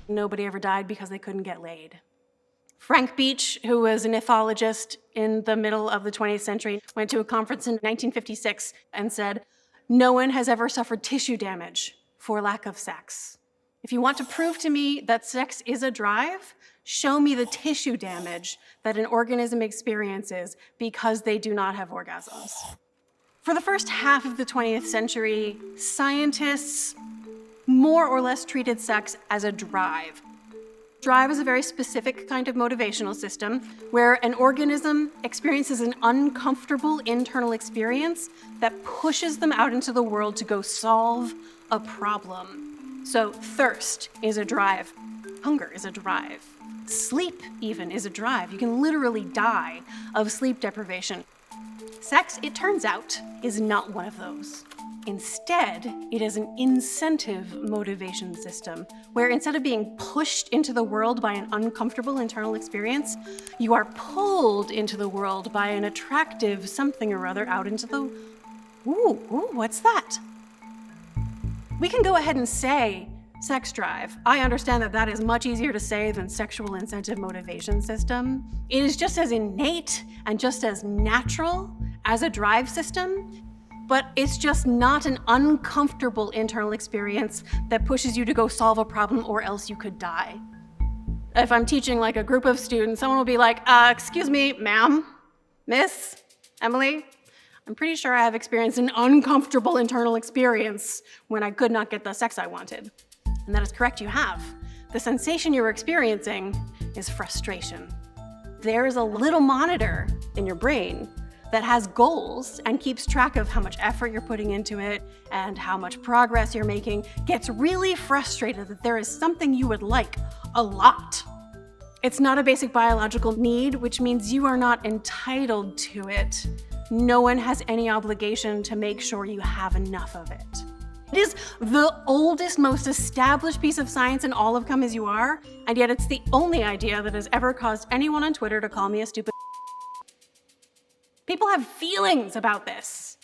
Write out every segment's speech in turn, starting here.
Nobody ever died because they couldn't get laid. Frank Beach, who was an ethologist in the middle of the 20th century, went to a conference in 1956 and said, "No one has ever suffered tissue damage for lack of sex. If you want to prove to me that sex is a drive, show me the tissue damage that an organism experiences because they do not have orgasms." For the first half of the 20th century, scientists more or less treated sex as a drive. Drive is a very specific kind of motivational system where an organism experiences an uncomfortable internal experience that pushes them out into the world to go solve a problem. So thirst is a drive. Hunger is a drive. Sleep even is a drive. You can literally die of sleep deprivation. Sex, it turns out, is not one of those. Instead, it is an incentive motivation system, where instead of being pushed into the world by an uncomfortable internal experience, you are pulled into the world by an attractive something or other out into the, ooh, what's that? We can go ahead and say sex drive. I understand that that is much easier to say than sexual incentive motivation system. It is just as innate and just as natural as a drive system, but it's just not an uncomfortable internal experience that pushes you to go solve a problem or else you could die. If I'm teaching like a group of students, someone will be like, excuse me, ma'am, miss, Emily, I'm pretty sure I have experienced an uncomfortable internal experience when I could not get the sex I wanted. And that is correct, you have. The sensation you're experiencing is frustration. There is a little monitor in your brain that has goals and keeps track of how much effort you're putting into it and how much progress you're making, gets really frustrated that there is something you would like a lot. It's not a basic biological need, which means you are not entitled to it. No one has any obligation to make sure you have enough of it. It is the oldest, most established piece of science in all of Come As You Are, and yet it's the only idea that has ever caused anyone on Twitter to call me a stupid. People have feelings about this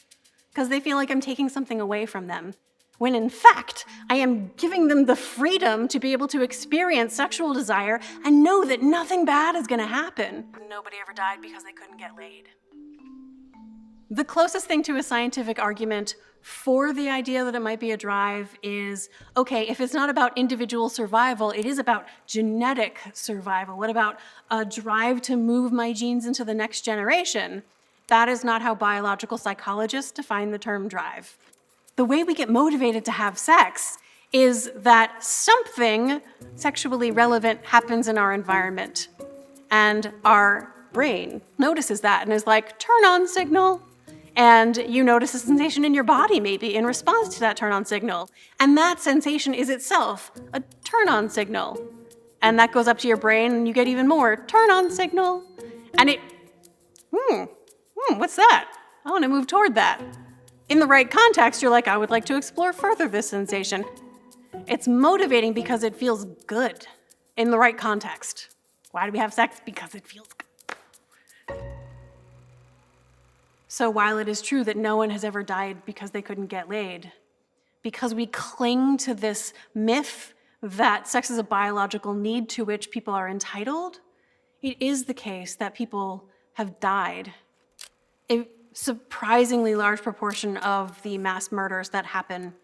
because they feel like I'm taking something away from them, when in fact, I am giving them the freedom to be able to experience sexual desire and know that nothing bad is going to happen. Nobody ever died because they couldn't get laid. The closest thing to a scientific argument for the idea that it might be a drive is, okay, if it's not about individual survival, it is about genetic survival. What about a drive to move my genes into the next generation? That is not how biological psychologists define the term drive. The way we get motivated to have sex is that something sexually relevant happens in our environment, and our brain notices that and is like, turn on signal. And you notice a sensation in your body maybe in response to that turn on signal. And that sensation is itself a turn on signal. And that goes up to your brain and you get even more turn on signal. And it, what's that? I want to move toward that. In the right context, you're like, I would like to explore further this sensation. It's motivating because it feels good in the right context. Why do we have sex? Because it feels good. So while it is true that no one has ever died because they couldn't get laid, because we cling to this myth that sex is a biological need to which people are entitled, it is the case that people have died. A surprisingly large proportion of the mass murders that happen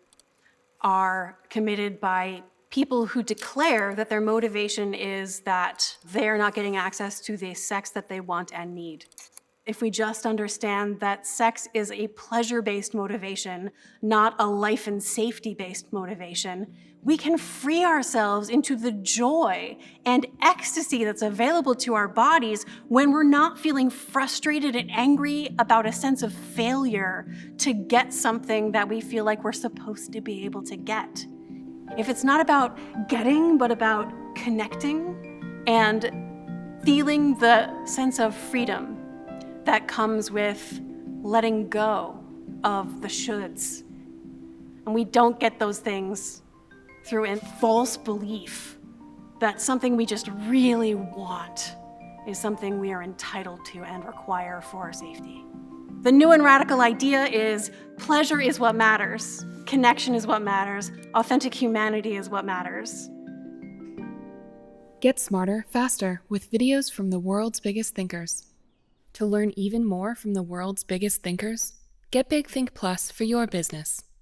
are committed by people who declare that their motivation is that they're not getting access to the sex that they want and need. If we just understand that sex is a pleasure-based motivation, not a life and safety-based motivation, we can free ourselves into the joy and ecstasy that's available to our bodies when we're not feeling frustrated and angry about a sense of failure to get something that we feel like we're supposed to be able to get. If it's not about getting, but about connecting and feeling the sense of freedom that comes with letting go of the shoulds. And we don't get those things through a false belief that something we just really want is something we are entitled to and require for our safety. The new and radical idea is pleasure is what matters, connection is what matters, authentic humanity is what matters. Get smarter, faster with videos from the world's biggest thinkers. To learn even more from the world's biggest thinkers, get Big Think Plus for your business.